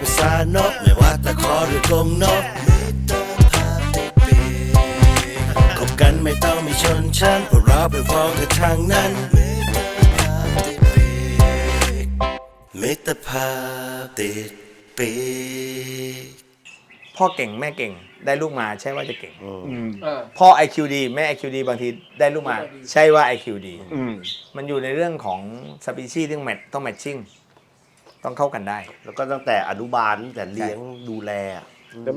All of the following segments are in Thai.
ภาษานกไม่ว่าตะขอหรือกรงนกมิตรภาพติดปีกคบกันไม่ต้องมีชนชั้นเพราะเราเป็นพ้องกันทางนั้นมิตรภาพติดปีกมิตรภาพติดปีกพ่อเก่งแม่เก่งได้ลูกมาใช่ว่าจะเก่งพ่อ IQ ดีแม่ IQ ดีบางทีได้ลูกมาใช่ว่า IQ ดีมันอยู่ในเรื่องของสปีชีส์ที่ต้องแมทชิ่งต้องเข้ากันได้แล้วก็ตั้งแต่อนุบาลตั้งแต่เลี้ยงดูแลแล้ว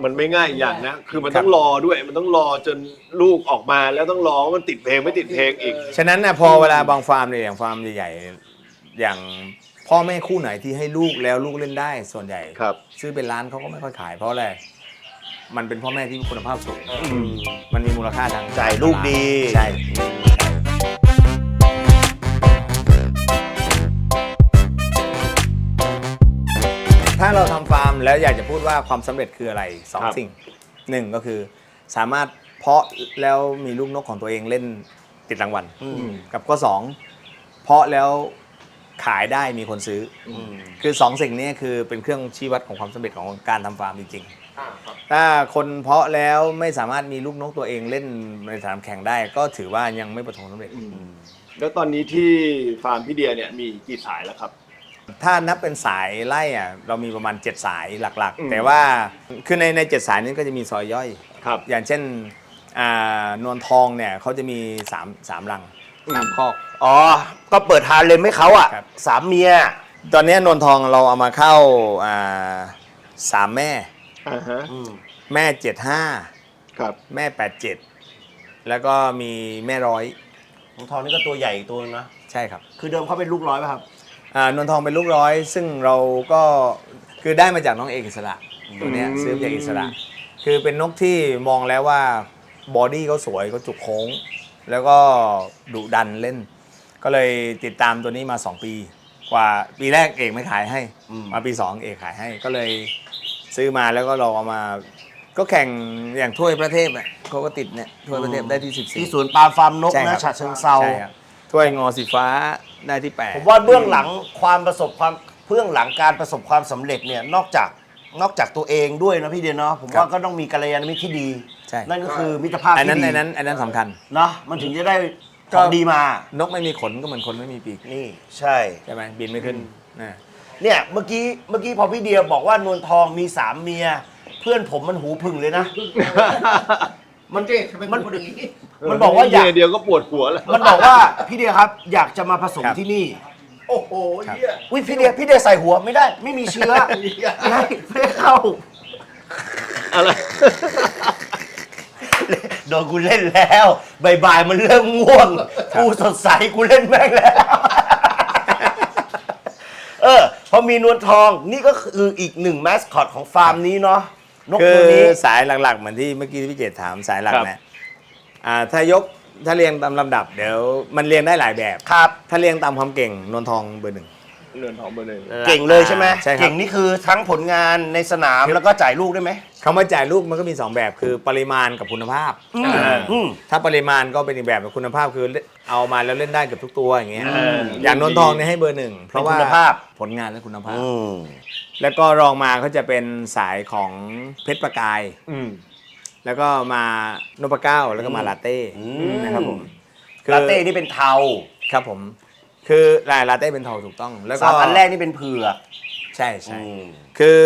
มันไม่ง่ายอย่างนะคือมันต้องรอด้วยมันต้องรอจนลูกออกมาแล้วต้องรอว่ามันติดเพลงไม่ติดเพลงอีกฉะนั้นนะพอเวลาบางฟาร์มเนี่ยอย่างฟาร์มใหญ่ๆอย่างพ่อแม่คู่ไหนที่ให้ลูกแล้วลูกเล่นได้ส่วนใหญ่ซื้อเป็นร้านเขาก็ไม่ค่อยขายเพราะอะไรมันเป็นพ่อแม่ที่คุณภาพสูงมันมีมูลค่าทางใจลูกดีใช่ถ้าเราทำฟาร์มแล้วอยากจะพูดว่าความสำเร็จคืออะไร2 สิ่ง1ก็คือสามารถเพาะแล้วมีลูกนกของตัวเองเล่นติดรางวัลกับข้อ2เพาะแล้วขายได้มีคนซื้อคือ2 สิ่งนี้คือเป็นเครื่องชี้วัดของความสำเร็จของการทำฟาร์มจริงๆถ้าคนเพาะแล้วไม่สามารถมีลูกนกตัวเองเล่นในสนามแข่งได้ก็ถือว่ายังไม่ประสบความสำเร็จแล้วตอนนี้ที่ฟาร์มพี่เดียเนี่ยมีกี่สายแล้วครับถ้านับเป็นสายไล่อะเรามีประมาณ7 สายหลักๆแต่ว่าคือใน7 สายนี้ก็จะมีซอยย่อยอย่างเช่นนวลทองเนี่ยเขาจะมี3 รัง3 คอกก็เปิดฮาเลมให้เขา3 เมียตอนนี้นวลทองเราเอามาเข้า3 แม่แม่75ครับแม่87แล้วก็มีแม่100นวลทองนี่ก็ตัวใหญ่ตัวนึงนะใช่ครับคือเดิมเขาเป็นลูก100ป่ะครับนวลทองเป็นลูก100ซึ่งเราก็คือได้มาจากน้องเอกอิสระตัวนี้ซื้อมาจากอิสระคือเป็นนกที่มองแล้วว่าบอดี้เขาสวยเขาจุกโค้งแล้วก็ดุดันเล่นก็เลยติดตามตัวนี้มา2 ปีกว่าปีแรกเอกไม่ขายให้มาปี2เอกขายให้ก็เลยซื้อมาแล้วก็เราเอามาก็แข่งอย่างถ้วยประเทศอ่ะเขาก็ติดเนี่ยถ้วยประเทศได้ที่14ที่ศูนย์ปาล์มฟาร์มนกนะฉะเชิงเทราถ้วยงอสีฟ้าได้ที่8ผมว่าเบื้องหลังเบื้องหลังการประสบความสำเร็จเนี่ยนอกจากตัวเองด้วยนะพี่เดียเนาะผมว่าก็ต้องมีกัลยาณมิตรที่ดีนั่นก็คือมิตรภาพที่ดีอันนั้นสำคัญเนาะมันถึงจะได้ของดีมานกไม่มีขนก็เหมือนคนไม่มีปีกนี่ใช่ไหมบินไม่ขึ้นเนี่ยเมื่อกี้พอพี่เดียบอกว่านวลทองมี3 เมียเพื่อนผมมันหูผึ่งเลยนะมันบอกว่าอยากเดียวก็ปวดหัวแล้วมันบอกว่าพี่เดียครับอยากจะมาผสมที่นี่โอ้โหพี่เดียใส่หัวไม่ได้ไม่มีเชื้อไม่เข้าอะไรโดนกูเล่นแล้วบ่ายมันเริ่มง่วงกูสดใสกูเล่นแม่งแล้วพอมีนวลทองนี่ก็คืออีก1 แมสคอตของฟาร์มนี้เนาะนกตัวนี้สายหลักๆเหมือนที่เมื่อกี้พี่เจตถามสายหลักเนี่ยถ้าเรียงตามลำดับเดี๋ยวมันเรียงได้หลายแบบครับถ้าเรียงตามความเก่งนวลทองเบอร์ 1นวลทองเบอร์ 1เก่งเลยใช่ไหมใช่ครับเก่งนี่คือทั้งผลงานในสนามแล้วก็จ่ายลูกได้ไหมคำว่าจ่ายลูกมันก็มี2 แบบคือปริมาณกับคุณภาพถ้าปริมาณก็เป็นอีกแบบคุณภาพคือเอามาแล้วเล่นได้เกือบทุกตัวอย่างเงี้ยอย่างนวลทองเนี่ยให้เบอร์ 1เพราะว่าคุณภาพผลงานและคุณภาพแล้วก็รองมาเขาจะเป็นสายของเพชรประกายแล้วก็มานพเก้าแล้วก็มาลาเต้นะครับผมลาเต้นี่เป็นเทาครับผมคือลาเต้เป็นเทาถูกต้องแล้วก็อันแรกนี่เป็นเผือกใช่คือ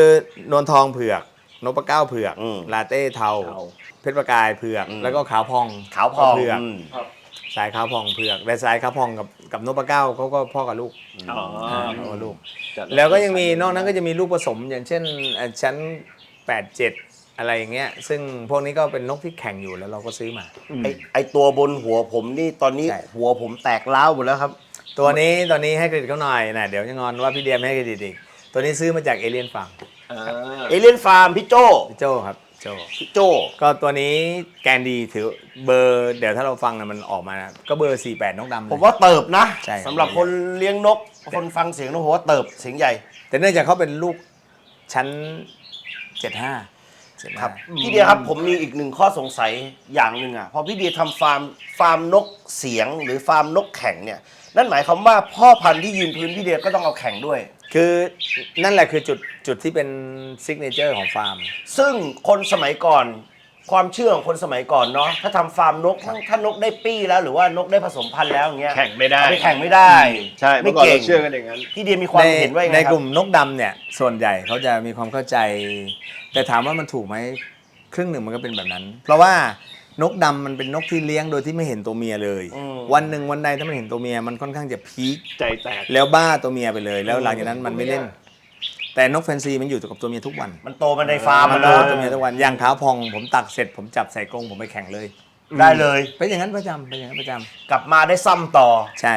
นวลทองเผือกนพเก้าเผือกลาเต้เทาเพชรประกายเผือกแล้วก็ขาวพองเผือกสายขาวพองเผือกและสายขาวพองกับนพเก้าเขาก็พ่อกับลูกลูกแล้วก็ยังมีนอกนั้นก็จะมีลูกผสมอย่างเช่นชั้น87อะไรอย่างเงี้ยซึ่งพวกนี้ก็เป็นนกที่แข่งอยู่แล้วเราก็ซื้อมาไอตัวบนหัวผมนี่ตอนนี้หัวผมแตกร้าวหมดแล้วครับตัวนี้ตอนนี้ให้เครดิตเขาหน่อยนะเดี๋ยวจะงอนว่าพี่เดียไม่ให้เครดิตอีกตัวนี้ซื้อมาจากเอเลียนฟาร์มพี่โจ้ครับพี่โจ้ก็ตัวนี้แกนดีถือเบอร์เดี๋ยวถ้าเราฟังนะมันออกมานะก็เบอร์48นกดำผมว่าเติบนะสำหรับคนเลี้ยงนกคนฟังเสียงนกผมว่าเติบเสียงใหญ่แต่เนื่องจากเขาเป็นลูกชั้น75ครับพี่เดียครับผมมีอีก1 ข้อสงสัยอย่างหนึ่งพอพี่เดียทำฟาร์มนกเสียงหรือฟาร์มนกแข่งเนี่ยนั่นหมายความว่าพ่อพันธุ์ที่ยืนพื้นพี่เดียก็ต้องเอาแข่งด้วย คือนั่นแหละคือจุดที่เป็นซิกเนเจอร์ของฟาร์ม ซึ่งคนสมัยก่อนความเชื่อของคนสมัยก่อนเนาะถ้าทำฟาร์มนกถ้านกได้ปี้แล้วหรือว่านกได้ผสมพันธุ์แล้วอย่างเงี้ย แข่งไม่ได้ เอาไปแข่งไม่ได้ ใช่เมื่อก่อนเราเชื่อกันอย่างนั้น พี่เดียมีความเห็นว่ายังไง ใน ครั ก บ ลุ่มนกดำเนี่ยส่วนใหญ่เขาจะมีความเข้าใจ แต่ถามว่ามันถูกไหมครึ่งหนึ่งมันก็เป็นแบบนั้น เพราะว่านกดำมันเป็นนกที่เลี้ยงโดยที่ไม่เห็นตัวเมียเลย วันหนึ่งวันใดถ้ามันเห็นตัวเมียมันค่อนข้างจะพีค ใจแตก แล้วบ้าตัวเมียไปเลย แล้วหลังจากนั้นมันไม่เล่น แต่นกแฟนซีมันอยู่กับตัวเมียทุกวัน มันโตมาในฟาร์ม มั มัน น โต นะ ตัวเมียทุกวันอย่างขาวพองผมตักเสร็จผมจับใส่กรงผมไปแข่งเลย ได้เลย เป็นอย่างนั้นประจำเป็นอย่างนั้นประจำ กลับมาได้ซ้ำต่อ ใช่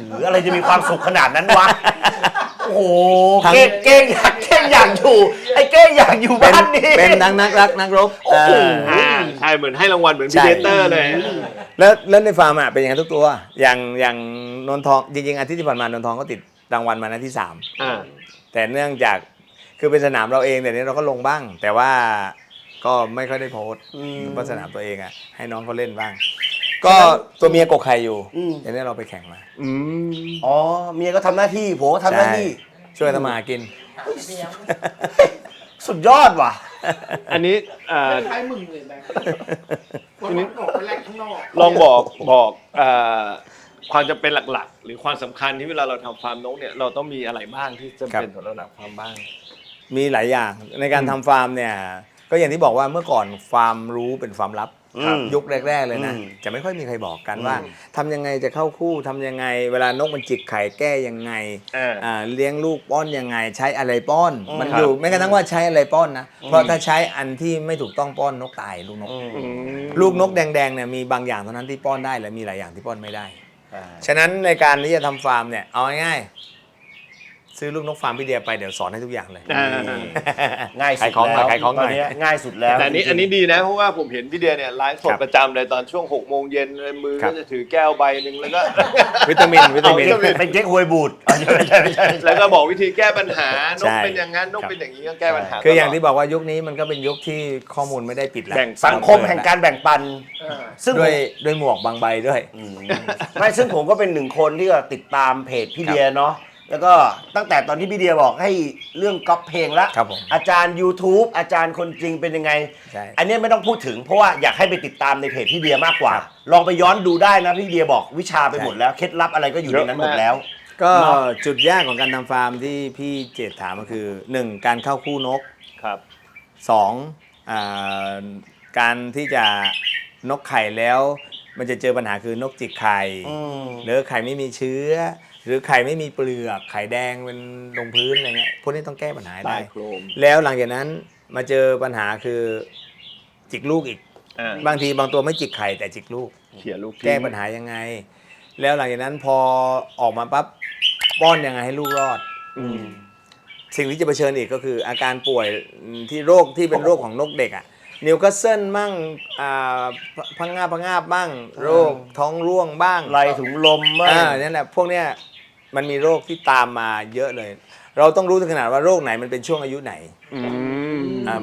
หรืออะไรจะมีความสุขขนาดนั้นวะ โอ้โห ทั้ง เก้งอยากอยู่ไอ้เก้งอยากอยู่ เป็น บ้านนี้ เป็นทั้งนักรักนักรบ โอ้โห ใช่เหมือนให้รางวัลเหมือน ใช่ พีเดเตอร์เลย แล้วในฟาร์มอ่ะเป็นอย่างนั้นทุกตัว อย่างนนทองจริงๆอาทิตย์ที่ผ่านมานนทองก็ติดรางวัลมานะที่ อ่า 3 แต่เนื่องจากคือเป็นสนามเราเองแต่นี้เราก็ลงบ้าง แต่ว่าก็ไม่ค่อยได้โพสต์เพราะสนามตัวเองอ่ะให้น้องเขาเล่นบ้าง ก็ตัวเมียกกไข่อยู่แต่นี้เราไปแข่งมา อืม อ๋อเมียก็ทำหน้าที่ผมก็ทำหน้าที่ ช่วยทำมาหากิน สุดยอดว่ะ อันนี้ คล้ายมึงเลยแบงค์คนนี้ออกไปแลกข้างนอก ลองบอกความจำเป็นหลักๆ หรือความสำคัญที่เวลาเราทำฟาร์มนกเนี่ยเราต้องมีอะไรบ้างที่จำเป็น ครับ สำหรับฟาร์มบ้าง มีหลายอย่างในการทำฟาร์มเนี่ยก็อย่างที่บอกว่าเมื่อก่อนฟาร์มรู้เป็นฟาร์มลับ ครับ ยุคแรกๆเลยนะ อืม จะไม่ค่อยมีใครบอกกันว่าทำยังไงจะเข้าคู่ทำยังไง เวลานกมันจิกไข่แก้ยังไง เลี้ยงลูกป้อนยังไง ใช้อะไรป้อน มันอยู่ไม่กระทั่งว่าใช้อะไรป้อนนะเพราะถ้าใช้อันที่ไม่ถูกต้องป้อนนกตายลูกนก ลูกนกแดงๆเนี่ยมีบางอย่างเท่านั้นที่ป้อนได้และมีหลายอย่างที่ป้อนไม่ได้ ฉะนั้นในการที่จะทำฟาร์มเนี่ยเอาง่ายๆซื้อลูกนกฟาร์มพี่เดียไปเดี๋ยวสอนให้ทุกอย่างเลย ง่ายสุ ขา ด ยของหน่ แล้ อยว ขายของหน่อย ตอนนี้ง่ายสุดแล้ว แต่อันนี้ดีนะเพราะว่าผมเห็นพี่เดียเนี่ยไลฟ์สด ครับ ประจำเลยตอนช่วง6 โมงเย็นมือ ครั ก็ บ จะถือแก้วใบหนึ่งแล้วก็ วิตามิน เป็นเก๊กฮวยบูดไม่ใช่ แล้วก็บอกวิธีแก้ปัญหานก ใช่ เป็นอย่างนั้นนก ครับ เป็นอย่างนี้ก็แก้ปัญหา คืออย่างที่ ตล บอกว่ายุคนี้มันก็เป็นยุคที่ข้อมูลไม่ได้ปิดแล้ว แบ่ง สังคมแห่งการแบ่งปัน ซึ่ง ด้วยหมวกบางใบด้วย ไม่ซึ่งผมก็เป็นหนึ่งคนที่ติดตามเพจพี่เดียเนาะแล้วก็ตั้งแต่ตอนที่พี่เดียบอกให้เรื่องก๊อปเพลงละ ครับผม อาจารย์ YouTube อาจารย์คนจริงเป็นยังไง ใช่ อันนี้ไม่ต้องพูดถึงเพราะว่าอยากให้ไปติดตามในเพจพี่เดียมากกว่า ลองไปย้อนดูได้นะพี่เดียบอกวิชาไปหมดแล้วเคล็ดลับอะไรก็อยู่ในนั้นหมดแล้ว ก็ เนอะ จุดยากของการทำฟาร์มที่พี่เจตถามก็คือ 1. การเข้าคู่นก ครับ 2. การที่จะนกไข่แล้วมันจะเจอปัญหาคือนกจิกไข่หรือไข่ไม่มีเชื้อ หรือไข่ไม่มีเปลือกไข่แดงเป็นลงพื้นอะไรเงี้ยพวกนี้ต้องแก้ปัญหาให้ ใต้ ได้ โครม แล้วหลังจากนั้นมาเจอปัญหาคือจิกลูกอีก บางทีบางตัวไม่จิกไข่แต่จิกลูก เขี่ยลูก แก้ปัญหายังไง แล้วหลังจากนั้นพอออกมาปั๊บป้อนยังไงให้ลูกรอด สิ่งที่จะเผชิญอีกก็คืออาการป่วยที่โรคที่เป็นโรคของนกเด็กอ่ะนิวคาสเซิลบ้างพังงาบบ้าง โรคท้องร่วงบ้าง ไรถุงลมบ้าง นั่นแหละพวกเนี้ยมันมีโรคที่ตามมาเยอะเลย เราต้องรู้ถึงขนาดว่าโรคไหนมันเป็นช่วงอายุไหน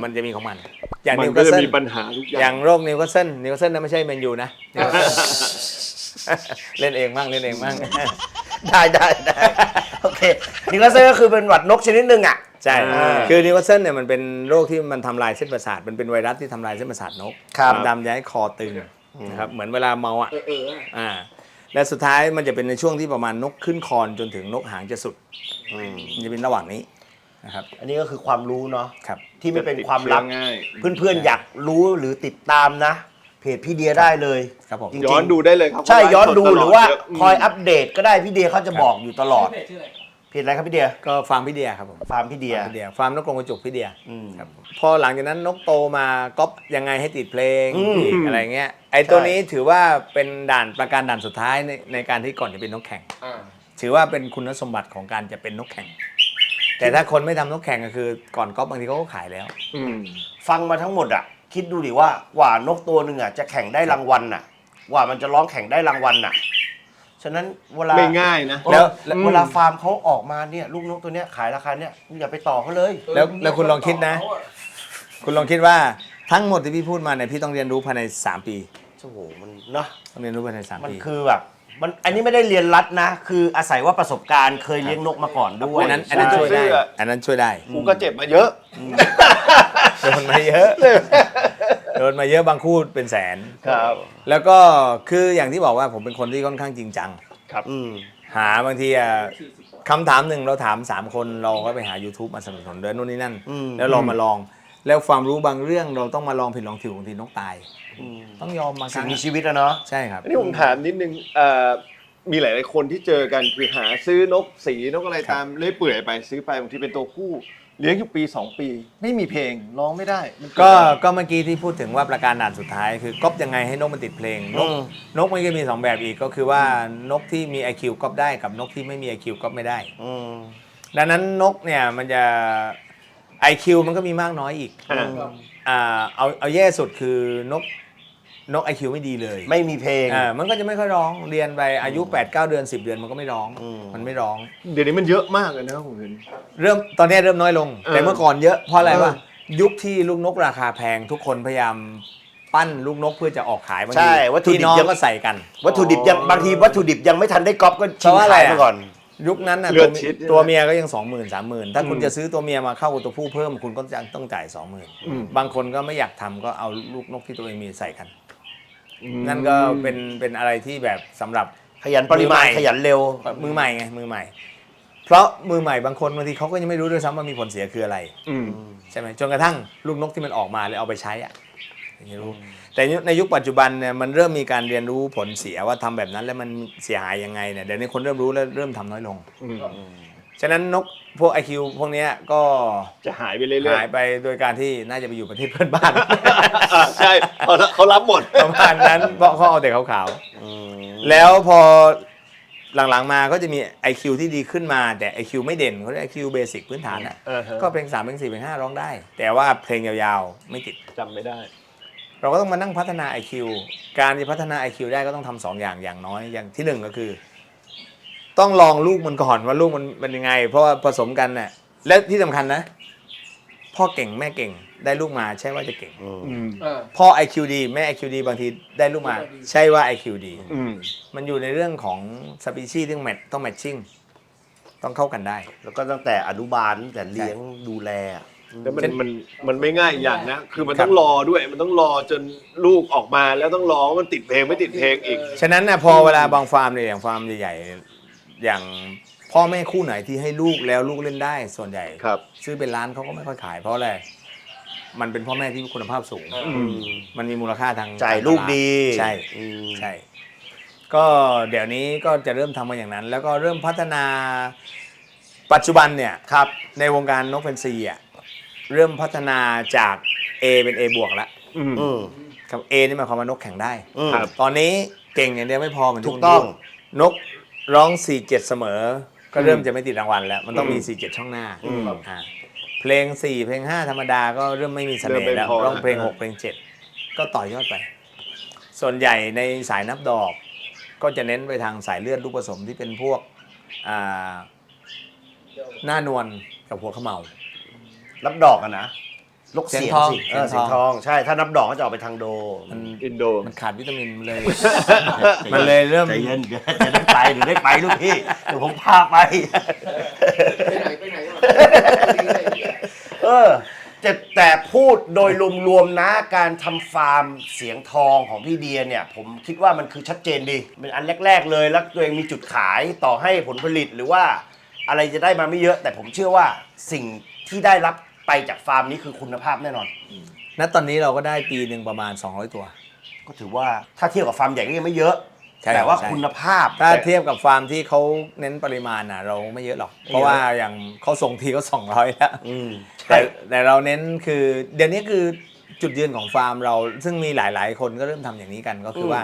มันจะมีของมัน อย่าง มั นิ น ว ก็ คาส จะ เซิล มีปัญหาทุกอ อย่าง งโรคนิวคาสเซิลนั้นไม่ใช่แมนยูนะ เล่นเองบ้างเล่นเองบ้าง ได้โอเคนิวคาสเซิลก็คือเป็นหวัดนกชนิดหนึ่งอ่ะ ใช่ คือนิวคาสเซิลเนี่ยมันเป็นโรคที่มันทำลายเส้นประสาท มันเป็นไวรัสที่ทำลายเส้นประสาทนก ครับ มันทำให้คอตึงนะครับ เหมือนเวลาเมาและสุดท้ายมันจะเป็นในช่วงที่ประมาณนกขึ้นคอนจนถึงนกหางจะสุดมันจะเป็นระหว่างนี้นะครับ อันนี้ก็คือความรู้เนาะ ครับ ที่ไม่เป็นความลับ ง่าย เพื่อนๆอยากรู้หรือติดตามนะ เพจพี่เดียได้เลย ครับผม จริงๆ ย้อนดูได้เลยครับ ใช่ย้อนดู ไลฟ์ส หรือว่า ตลดเยะ คอยอัปเดตก็ได้พี่เดียเขาจะบอกอยู่ตลอด เพจชื่ออะไร เพจอะไรครับพี่เดีย ก็ฟาร์มพี่เดียครับผม ฟาร์มพี่เดีย ฟาร์มนกกรงกระจุกพี่เดีย อืม ครับพอหลังจากนั้นนกโตมาก๊อปยังไงให้ติดเพลง อืม อีกอะไรเงี้ยไอ้ตัว ใช่ นี้ถือว่าเป็นประการด่านสุดท้ายในการที่ก่อนจะเป็นนกแข่ง ถือว่าเป็นคุณสมบัติของการจะเป็นนกแข่ง แต่ถ้าคนไม่ทำนกแข่งก็คือก่อนก๊อปบางทีเขาก็ขายแล้ว ฟังมาทั้งหมดอ่ะ คิดดูดิว่ากว่านกตัวหนึ่งอ่ะจะแข่งได้รางวัลน่ะกว่ามันจะร้องแข่งได้รางวัลน่ะฉะนั้นเวลา ไม่ง่ายนะ แล้ว เวลาฟาร์มเขาออกมาเนี่ยลูกนกตัวเนี้ยขายราคาเนี้ยอย่าไปต่อเขาเลย แล้วคุณลองคิดนะ คุณลองคิดว่าทั้งหมดที่พี่พูดมาเนี่ยพี่ต้องเรียนรู้ภายใน3 ปี โอ้โหมันเนาะ ต้องเรียนรู้ภายใน3 มัน ปี คือแบบมันอันนี้ไม่ได้เรียนรัดนะ คืออาศัยว่าประสบการณ์เคยเลี้ยงนกมาก่อนด้วย อันนั้นช่วยได้อันนั้นช่วยได้ กูก็เจ็บมาเยอะ โดนมาเยอะโดนมาเยอะบางคู่เป็นแสน ครับ แล้วก็คืออย่างที่บอกว่าผมเป็นคนที่ค่อนข้างจริงจัง ครับ หาบางทีคำถามหนึ่งเราถาม3 คนเราก็ไปหา YouTube มาสนับสนุนด้วยนู่นนี่นั่น แล้วเรามาลอง แล้วความรู้บางเรื่องเราต้องมาลองผิดลองถูกบางทีนกตาย ต้องยอมบางค สิ่ รั้ ง ง มีชีวิตอะเนาะ ใช่ครับ อันนี้ผมถามนิดนึงมีหลายๆคนที่เจอกันคือหาซื้อนกสีนกอะไรตามเลื่อยเปื่อยไปซื้อไปบางทีเป็นตัวผู้เลี้ยงอยู่ปี 2 ปี ไม่มีเพลงร้องไม่ได้มันเด ก็ อะไร ก็เมื่อกี้ที่พูดถึงว่าประการด่านสุดท้ายคือก๊อปยังไงให้นกมันติดเพลงนกมันก็มี2 แบบอีกก็คือว่านกที่มี IQ ก๊อปได้กับนกที่ไม่มี IQ ก๊อปไม่ได้ดังนั้นนกเนี่ยมันจะ IQ มันก็มีมากน้อยอีก เอาแย่สุดคือนก IQ ไม่ดีเลย ไม่มีเพลง มันก็จะไม่ค่อยร้องเรียนไปอายุ 8-9 เดือน 10 เดือนมันก็ไม่ร้องมันไม่ร้อง เดี๋ยวนี้มันเยอะมากเลยนะครับผมเห็น ตอนนี้เริ่มน้อยลง แต่เมื่อก่อนเยอะเพราะอะไร เออ วะยุคที่ลูกนกราคาแพงทุกคนพยายามปั้นลูกนกเพื่อจะออกขายบาง ใช่ ที วัตถุดิบ พี่น้อง ยัง ก็ใส่กัน วัตถุดิบยังบางทีวัตถุดิบยังไม่ทันได้ก๊อปก็ เพ ชิง ราะว่าอะไร ขาย อะ มาก่อน ยุคนั้นน่ะ เลือดชิด ตัวเมียก็ยัง 20,000 30,000 ถ้าคุณจะซื้อตัวเมียมาเข้ากับตัวผู้เพิ่มคุณก็ต้องจ่าย 20,000 บางคนก็ไม่อยากทำก็เอาลูกนกที่ตัวเองมีใส่กัน นั่นก็เป็นอะไรที่แบบสำหรับ ขยันปริมาณ มือใหม่ ขยันเร็ว มือใหม่ไงมือใหม่ เพราะมือใหม่บางคนบางทีเขาก็ยังไม่รู้ด้วยซ้ำว่ามีผลเสียคืออะไร ใช่ไหมจนกระทั่งลูกนกที่มันออกมาเลยเอาไปใช้อะอย่างนี้รู้ แต่ในยุคปัจจุบันเนี่ยมันเริ่มมีการเรียนรู้ผลเสียว่าทำแบบนั้นแล้วมันเสียหายยังไงเนี่ยเดี๋ยวนี้คนเริ่มรู้แล้วเริ่มทำน้อยลง ฉะนั้นนกพวก IQ พวกเนี้ยก็ จะหายไปเรื่อยๆ หายไปโดยการที่น่าจะไปอยู่ประเทศเพื่อนบ้าน ใช่เขารับหมด ประมาณนั้นเพราะเขาเอาแต่ขาวๆแล้วพอหลังๆมาก็จะมี IQ ที่ดีขึ้นมาแต่ IQ ไม่เด่นเขาเรียก IQ เบสิกพื้นฐานอ่ะ ก็เพลง3เพลง4เพลง5ร้องได้ แต่ว่าเพลงยาวๆไม่ติด จำไม่ได้ เราก็ต้องมานั่งพัฒนา IQ การจะพัฒนา IQ ได้ก็ต้องทำ2 อย่างอย่างน้อยอย่างที่ 1 ก็คือ ต้องลองลูกมันก่อนว่าลูกมันยังไง เพราะว่าผสมกันน่ะและที่สำคัญนะ พ่อเก่งแม่เก่งได้ลูกมาใช่ว่าจะเก่ง พ่อ IQ ดีแม่ IQ ดีบางทีได้ลูกมาใช่ว่า IQ ดีมันอยู่ในเรื่องของสปีชีส์ที่ต้องแมทชิ่งต้องเข้ากันได้ แล้วก็ตั้งแต่อนุบาลตั้งแต่เลี้ยงดูแล แล้วมันไม่ง่ายอย่างนะ คือมันต้องรอด้วย มันต้องรอจนลูกออกมาแล้วต้องรอว่ามันติดเพลงไม่ติดเพลงอีก ฉะนั้นนะพอเวลาบางฟาร์มเนี่ยอย่างฟาร์มใหญ่ๆอย่างพ่อแม่คู่ไหนที่ให้ลูกแล้วลูกเล่นได้ส่วนใหญ่ ครับ ซื้อเป็นร้านเขาก็ไม่ค่อยขายเพราะอะไรมันเป็นพ่อแม่ที่คุณภาพสูงมันมีมูลค่าทาง จ่ายลูกดี ใช่ใช่ ก็เดี๋ยวนี้ก็จะเริ่มทำมาอย่างนั้น แล้วก็เริ่มพัฒนาปัจจุบันเนี่ยครับในวงการนกแฟนซีอ่ะเริ่มพัฒนาจาก A เป็น A บวกแล้วกับ A นี่หมายความว่านกแข่งได้ ครับ ตอนนี้เก่งอย่างเดียวไม่พอเหมือน ถูกต้อง นกร้อง 4-7 เสมอ ก็เริ่มจะไม่ติดรางวัลแล้ว มันต้องมี 4-7 ช่องหน้าเพลง 4 เพลง 5 ธรรมดาก็เริ่มไม่มีเสน่ห์แล้ว เริ่มไม่พอ ร้องเพลง 6 เพลง 7 ก็ต่อยอดไป ส่วนใหญ่ในสายนับดอก ก็จะเน้นไปทางสายเลือดลูกผสมที่เป็นพวกหน้านวลกับหัวเขมเหลา นับดอกอะนะลกเสียงสิ เสียงทอง เสียงทองใช่ถ้านับดอกก็จะออกไปทางโด อินโด มันขาดวิตามินเลย มันเลยเริ่ม ใจเย็นเดี๋ยวจะได้ไปเดี๋ยวได้ไปลูกพี่เดี๋ยวผมพาไป ไปไหนก่อน แต่พูดโดยรวมๆนะการทำฟาร์มเสียงทองของพี่เดียเนี่ยผมคิดว่ามันคือชัดเจนดีเป็นอันแรกๆเลยแล้วตัวเองมีจุดขายต่อให้ผลผลิตหรือว่าอะไรจะได้มาไม่เยอะ แต่ผมเชื่อว่าสิ่งที่ได้รับไปจากฟาร์มนี้คือคุณภาพแน่นอน ณตอนนี้เราก็ได้ปีหนึ่งประมาณ200 ตัว ก็ถือว่าถ้าเทียบกับฟาร์มใหญ่ก็ยังไม่เยอะ ใช่ แต่ว่า ใช่ คุณภาพ ถ้าเทียบกับฟาร์มที่เขาเน้นปริมาณน่ะเราไม่เยอะหรอก เพราะว่าอย่างเขาส่งทีก็200แล้ว ใช่ แต่เราเน้นคือเดี๋ยวนี้คือจุดยืนของฟาร์มเราซึ่งมีหลายๆ คนก็เริ่มทำอย่างนี้กันก็คือว่า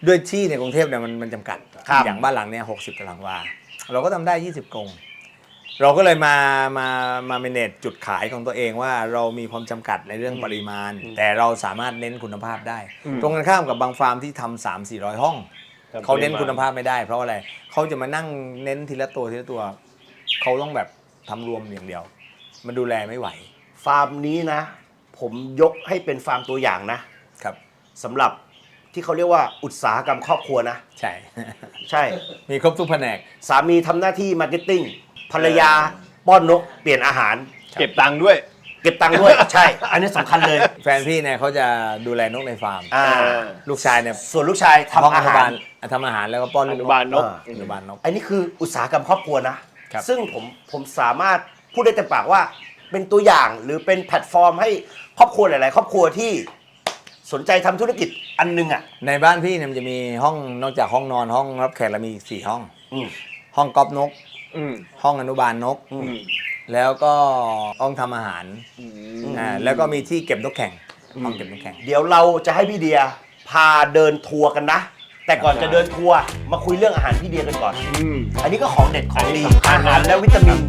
ด้วยที่ในกรุงเทพเนี่ยมันจำกัดอย่างบ้านหลังเนี่ย60 ตารางวาเราก็ทำได้20 กรงเราก็เลยมาเมเนจจุดขายของตัวเองว่าเรามีความจำกัดในเรื่องปริมาณ แต่เราสามารถเน้นคุณภาพได้ ตรงกันข้ามกับบางฟาร์มที่ทำ300-400 ห้อง เขาเน้นคุณภาพไม่ได้เพราะอะไรเขาจะมานั่งเน้นทีละตัวเขาต้องแบบทำรวมอย่างเดียว มันดูแลไม่ไหว ฟาร์มนี้นะ ผมยกให้เป็นฟาร์มตัวอย่างนะครับ สำหรับ ที่เขาเรียกว่าอุตสาหกรรมครอบครัวนะ ใช่ ใช่ มีครบทุกแผนก สามีทำหน้าที่มาร์เก็ตติ้งภรรยาป้อนนกเปลี่ยนอาหาร เก็บตังค์ด้วย เก็บตังค์ด้วย ใช่ อันนี้สำคัญเลย แฟนพี่เนี่ยเขาจะดูแลนกในฟาร์ม อ่า ลูกชายเนี่ย ส่วนลูกชาย ห้อง ทำ อ อา นุ หา บาร ลทำอาหารแล้วก็ป้อน อ ลูก นุบาลนก อนุบาลนก อันนี้คืออุตสาหกรรมครอบครัวนะ ครับ ซึ่งผมสามารถพูดได้เต็มปากว่าเป็นตัวอย่างหรือเป็นแพลตฟอร์มให้ครอบครัวหลาย ๆ ครอบครัวที่สนใจทำธุรกิจอันนึงอ่ะ ในบ้านพี่เนี่ยมันจะมีห้องนอกจากห้องนอนห้องรับแขกแล้วมีอีก4 ห้อง อืม ห้องก๊อปนก อืม ห้องอนุบาลนก อืม แล้วก็ห้องทำอาหาร อืม แล้วก็มีที่เก็บนกแข่งห้องเก็บนกแข่ง เดี๋ยวเราจะให้พี่เดียพาเดินทัวร์กันนะ แต่ก่อนจะเดินทัวร์มาคุยเรื่องอาหารพี่เดียกันก่อน อืม อันนี้ก็ของเด็ดของดี อันนี้สำคัญ อา นะ หารและวิตามิน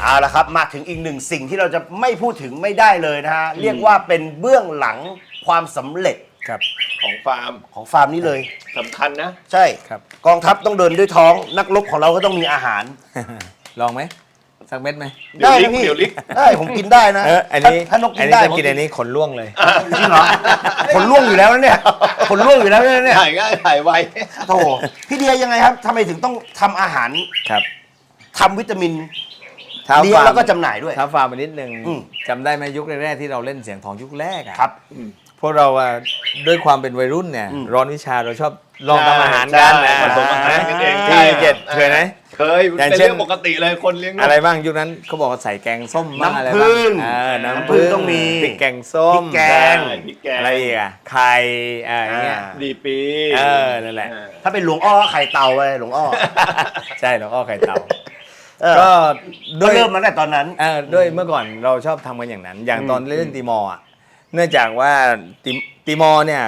เอาละครับมาถึงอีกหนึ่งสิ่งที่เราจะไม่พูดถึงไม่ได้เลยนะฮะ เรียกว่าเป็นเบื้องหลังความสำเร็จ ครับ ของฟาร์ม ของฟาร์มนี้เลย สำคัญนะ ใช่ ครับ กองทัพต้องเดินด้วยท้อง นักรบของเราก็ต้องมีอาหาร ลองไหมสักเม็ดไหม เดี๋ยวลิก นะพี่ เดี๋ยวลิก ได้ผมกินได้นะ อันนี้ ถ้านก อั กิ น น นี้ ได้ จะ ผม กินอันนี้ขนล่วงเลย จริงเหรอคนล่วงอยู่แล้วนะเนี่ยคนล่วงอยู่แล้วเนี่ย ถ่ายง่ายถ่ายไว โธ่พี่เดียยังไงครับทำไมถึงต้องทำอาหาร ครับ ทำวิตามิน เท้า เลี้ยง ฟาร์ม แล้วก็จำหน่ายด้วย เท้าฟาร์มไปนิดนึง อืม จำได้ไหมยุคแรกๆที่เราเล่นเสียงทองยุคแรกอะ ครับ พวกเราอะด้วยความเป็นวัยรุ่นเนี่ย อืม ร้อนวิชาเราชอบลองทำอาหารกัน ใช่ นะ ผสมอาหารกันเอง ที่เจ็ดเคยไหม เคย อย่าง เป็น เช่น เรื่องปกติเลยคนเลี้ยงนก อะไรบ้างยุคนั้นเขาบอกว่าใส่แกงส้มบ้างอะไร น้ำผึ้ บ้าง ง น้ำ น้ำผึ้ ผึ้ ง ง ต้องมี พริกแกงส้ม พริกแกง ใช่พริกแกง อะไรอีกอะไข่อย่างเงี้ย ดีปี นั่นแหละ ถ้าเป็นหลวงอ้อไข่เต่าไปหลวงอ้อ ใช่หลวงอ้อไข่เต่า เออ ก็ ก็เริ่มมาตั้งแต่ตอนนั้น ด้วยเมื่อก่อนเราชอบทำกันอย่างนั้น อย่างตอนเล่นตีมอร์อะเนื่องจากว่าตีมอร์เนี่ย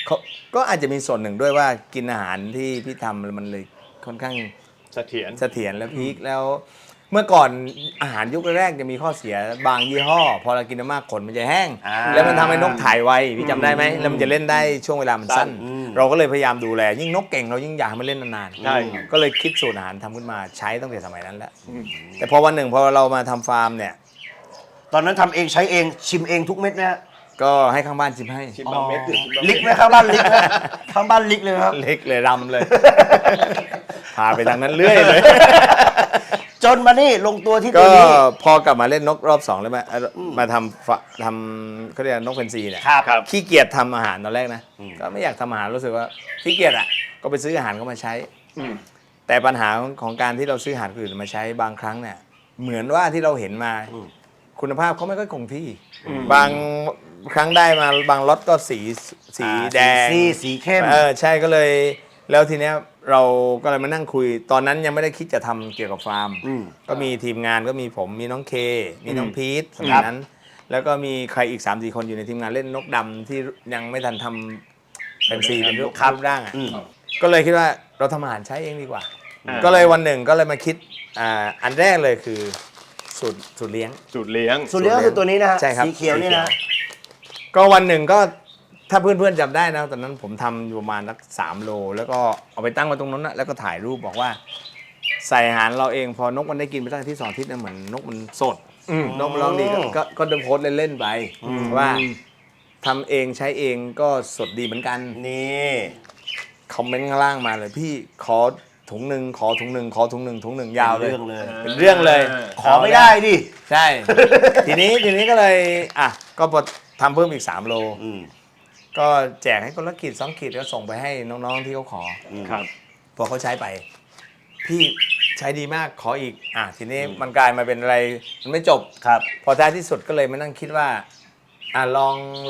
เขาก็อาจจะมีส่วนหนึ่งด้วยว่ากินอาหารที่พี่ทำมันเลยค่อนข้าง เสถียร เสถียรและพีคแล้ว เมื่อก่อนอาหารยุคแรกจะมีข้อเสียบางยี่ห้อ พอเรากินมากขนมันจะแห้ง อ่า แล้วมันทำให้นกถ่ายไวพี่จำได้ไหมแล้วมันจะเล่นได้ช่วงเวลามันสั้น เราก็เลยพยายามดูแล ยิ่งนกเก่งเรายิ่งอยากให้มันเล่นนานๆ ใช่ ก็เลยคิดสูตรอาหารทำขึ้นมาใช้ตั้งแต่สมัยนั้นแล้วแต่พอวันหนึ่งพอเรามาทำฟาร์มเนี่ย ตอนนั้นทำเองใช้เองชิมเองทุกเม็ดนะฮะ ก็ให้ข้างบ้านชิมให้ ชิมบางเม็ดหรือชิมบาง ลิ เม็ ก ด ไหมข้างบ้านลิกไหมข้างบ้านลิกเลยครับ เล็กเลยรำเลย พาไปทางนั้นเรื่อยเลย จนมานี่ลงตัวที่ตั ก็ วนี้ พอกลับมาเล่นนกรอบ2แล้วมาทำเขาเรียกนกเฟนซีเนี่ย ครับ ครับ ขี้เกียจทำอาหารตอนแรกนะก็ไม่อยากทำอาหารรู้สึกว่าขี้เกียจอ่ะก็ไปซื้ออาหารเข้ามาใช้ อืม แต่ปัญหาของการที่เราซื้ออาหารคนอื่นมาใช้บางครั้งเนี่ยเหมือนว่าที่เราเห็นมาคุณภาพเขาไม่ค่อยคงที่ บางครั้งได้มาบางล็อตก็สีแดง สีเข้ม ใช่ก็เลยแล้วทีเนี้ยเราก็เลยมานั่งคุย ตอนนั้นยังไม่ได้คิดจะทำเกี่ยวกับฟาร์ม อืม ก็มีทีมงานก็มีผมมีน้องเค มีน้องพีทสมัยนั้น แล้วก็มีใครอีก 3-4 คนอยู่ในทีมงานเล่นนกดำที่ยังไม่ทันทำแฟนซีเป็นรูปร่างอ่ะ ก็เลยคิดว่าเราทำอาหารใช้เองดีกว่า ก็เลยวันหนึ่งก็เลยมาคิดอันแรกเลยคือสูตรเลี้ยง สูตรเลี้ยง ส่วนเลี้ยงก็คือตัวนี้นะฮะ ใช่ครับ สีเขียวนี่นะ ก็วันหนึ่งก็ถ้าเพื่อนๆจำได้นะตอนนั้นผมทำอยู่ประมาณสัก3 โล แล้วก็เอาไปตั้งไว้ตรงนั้นนะแล้วก็ถ่ายรูปบอกว่า ใส่อาหารเราเองพอนกมันได้กินไปตั้งที่2 อาทิตย์นะเหมือนนกมันสดนกมันร้องดีก็เดินโพสเล่นๆไปว่าทำเองใช้เองก็สดดีเหมือนกัน นี่ คอมเมนต์ข้างล่างมาเลยพี่ขอถุงหนึ่งขอถุงหนึ่งขอถุงหนึ่งถุงหนึ่งยาวเลย เรื่องเลย เป็นเรื่องเลย ขอไม่ได้ดิ ใช่ ทีนี้ก็เลยก็พอทำเพิ่มอีก3 โล อืม ก็แจกให้คนละขีด2 ขีดก็ส่งไปให้น้องๆที่เขาขอ ครับ พอเขาใช้ไป พี่ใช้ดีมากขออีกทีนี้มันกลายมาเป็นอะไรมันไม่จบ ครับ พอท้ายที่สุดก็เลยมานั่งคิดว่า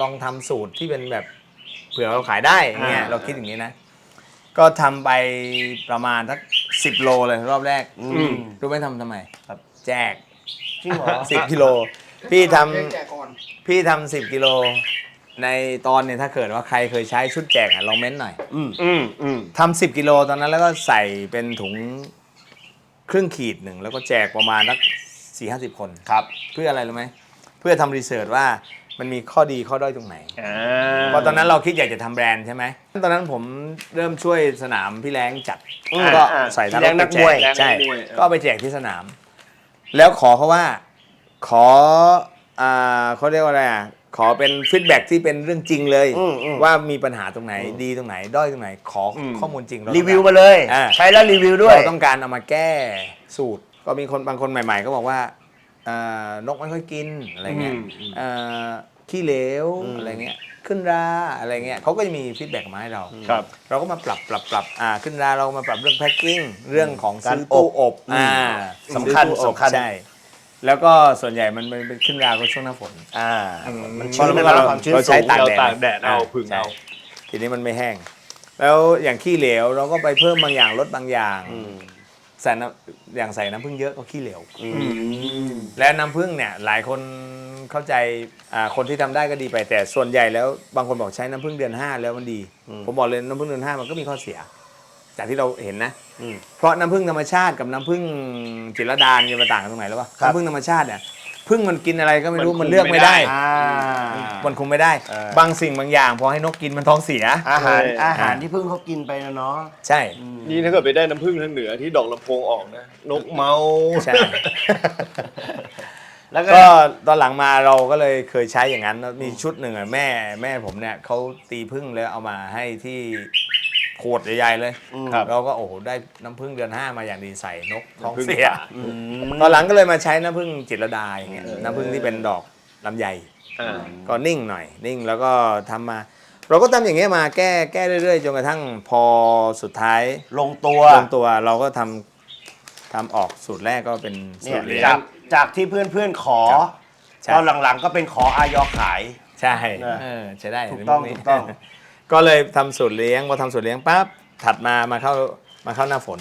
ลองทำสูตรที่เป็นแบบเผื่อเราขายได้อย่างเงี้ยเราคิดอย่างนี้นะ ก็ทำไปประมาณสัก10 โลเลยรอบแรกรู้ไหมทำไม ครับ แจก จริงเหรอ 10 กิโลพี่ท เล่นแจกก่อน ำพี่ทำ10 กิโลในตอนเนี่ยถ้าเกิดว่าใครเคยใช้ชุดแจกลองเม้นหน่อย ทำ10 กิโลตอนนั้นแล้วก็ใส่เป็นถุงครึ่งขีดหนึ่งแล้วก็แจกประมาณสัก40-50 คน ครับ เพื่ออะไรรู้ไหมเพื่อทำรีเสิร์ชว่ามันมีข้อดีข้อด้อยตรงไหน อ่า เพราะตอนนั้นเราคิดอยากจะทำแบรนด์ใช่ไหมตอนนั้นผมเริ่มช่วยสนามพี่แรงจัดก็ใส่ทั้ง พี่แรงนักมวย ใช่ นักมวย ก็เอาไปแจกที่สนาม แล้วขอเขาว่า ขอเขาเรียกว่าอะไรอ่ะขอเป็นฟีดแบ็ที่เป็นเรื่องจริงเลย ว่ามีปัญหาตรงไหนดีตรงไหนด้อยตรงไหนขอข้อมูลจริง รีวิวมาเลย ใช้แล้วรีวิวด้วย เราต้องการเอามาแก้สูตร ก็มีคนบางคนใหม่ๆ ก็บอกว่านกไม่ค่อยกินอะไรเงี้ยขี้เหลวอะไรเงี้ยขึ้นราอะไรเงี้ยเขาก็จะมีฟีดแบ็กมาให้เรา ครับ เราก็มาปรับขึ้นราเรามาปรับเรื่องแพ็คกิ้งเรื่องของ การ ซื้อตู้อบ สำคัญ ซื้อตู้อบ สำคัญ ใช่แล้วก็ส่วนใหญ่มันเป็นขึ้นราก็ช่วงหน้าฝน มันชื้นนะครับความชื้น เรา สู ใช้ ง ตาก เรา แดด ตากแดดเอาผึ่ง ใช่ เอา ทีนี้มันไม่แห้ง แล้วอย่างขี้เหลวเราก็ไปเพิ่มบางอย่างลดบางอย่างใส่น้ำอย่างใส่น้ำผึ้งเยอะก็ขี้เหลวและน้ำผึ้งเนี่ยหลายคนเข้าใจคนที่ทำได้ก็ดีไปแต่ส่วนใหญ่แล้วบางคนบอกใช้น้ำผึ้งเดือน 5แล้วมันดี ผมบอกเลยน้ำผึ้งเดือน 5มันก็มีข้อเสีย จากที่เราเห็นนะเพราะน้ำผึ้งธรรมชาติกับน้ำผึ้งจิตรลดาจะมาต่างกันตรงไหนแล้ววะน้ำผึ้งธรรมชาติเนี่ยผึ้งมันกินอะไรก็ไม่รู้มันเลือกไม่ได้ มันคุมไม่ได้ บางสิ่งบางอย่างพอให้นกกินมันท้องเสีย อาหารที่เพิ่งเขากินไปนะเนาะ ใช่ นี่ถ้าเกิดไปได้น้ำผึ้งทางเหนือที่ดอกลำโพงออกนะ นกเมา ใช่ แล้ว ก็ ก็ ตอนหลังมาเราก็เลยเคยใช้อย่างนั้นมีชุดหนึ่งแม่ผมเนี่ยเขาตีผึ้งแล้วเอามาให้ที่ขวดใหญ่ๆเลย ครับ เราก็โอ้โหได้น้ำผึ้งเดือน 5มาอย่างดีใส่นกท้อง น้ำผึ้ง เสีย ป่า ตอนหลังก็เลยมาใช้น้ำผึ้งจิตรลดาอย่างเงี้ยน้ำผึ้งที่เป็นดอกลำไย อ่า ก็นิ่งหน่อยนิ่งแล้วก็ทำมา เราก็ทำอย่างเงี้ยมาแก้เรื่อยๆจนกระทั่งพอสุดท้าย ลงตัว ลงตัวเราก็ทำออกสูตรแรกก็เป็นสู เนี่ย ตรเลี้ย จากที่เพื่อนๆขอ ครับใช่ ตอนหลังๆก็เป็นขออายขาย ใช่ ใช้ได้ ถูกต้อง ในพวนี้ ถูกต้อง ก็เลยทำสูตรเลี้ยงพอทำสูตรเลี้ยงปั๊บถัดมาเข้าหน้าฝน